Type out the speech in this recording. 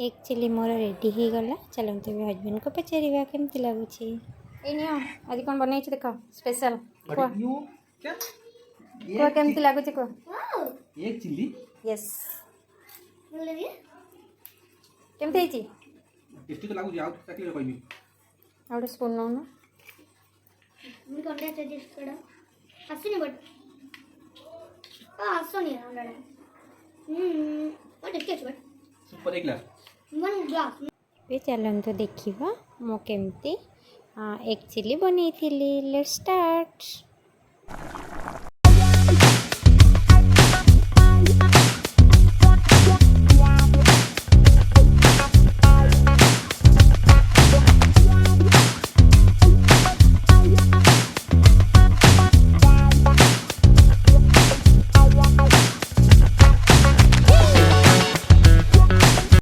एक chilli more ready हो गला। चलते हजबैंड को पचारिया केमती लगुच। आज कौन बनई देख स्पेशल कुआ केमती लगुच कुआ एक चिल्ली यस केमती ହେଇଛି टेस्टी तो लागु जाउ ताकि कहबी आउट स्पून नो ना मी कंडा टेस्ट करा हसनी बट हसनी अंडा बट टेस्ट बट सुपर एक ग्लास वन ग्लास ये चलते देखा मो केमती एक चिली बनई थी। Let's start.